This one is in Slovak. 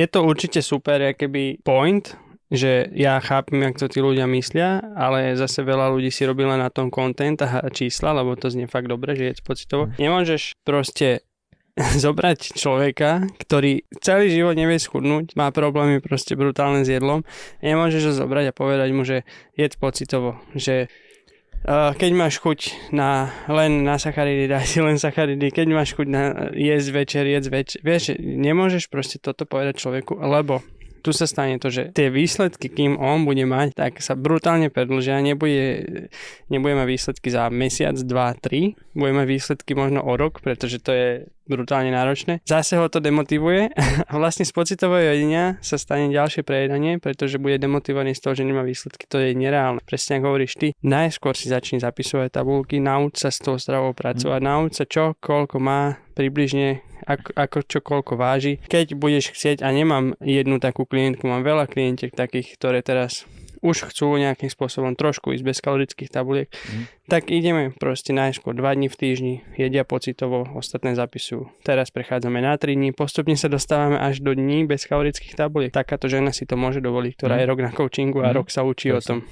Je to určite super, keby point, že ja chápem, jak to tí ľudia myslia, ale zase veľa ľudí si robí len na tom content a čísla, lebo to znie fakt dobre, že je pocitovo. Nemôžeš proste zobrať človeka, ktorý celý život nevie schudnúť, má problémy proste brutálne s jedlom, nemôžeš ho zobrať a povedať mu, že jedz pocitovo, že keď máš chuť len na sacharidy, daj si len sacharidy, keď máš chuť na jedz večer. Vieš, nemôžeš proste toto povedať človeku, lebo tu sa stane to, že tie výsledky, kým on bude mať, tak sa brutálne predĺžia, nebude mať výsledky za mesiac, 2, 3, bude mať výsledky možno o rok, pretože to je brutálne náročné. Zase ho to demotivuje a vlastne z pocitového jedenia sa stane ďalšie prejedanie, pretože bude demotivovaný z toho, že nemá výsledky, to je nereálne. Presne ako hovoríš ty, najskôr si začni zapisovať tabulky, nauč sa s tou stravou pracovať, nauč sa čo, koľko má, približne ako čo koľko váži. Keď budeš chcieť, a nemám jednu takú klientku, mám veľa klientiek takých, ktoré teraz už chcú nejakým spôsobom trošku ísť bez kalorických tabuliek, tak ideme proste najskôr 2 dní v týždni, jedia pocitovo, ostatné zapisujú. Teraz prechádzame na 3 dní, postupne sa dostávame až do dní bez kalorických tabuliek. Takáto žena si to môže dovoliť, ktorá je rok na coachingu a rok sa učí o tom.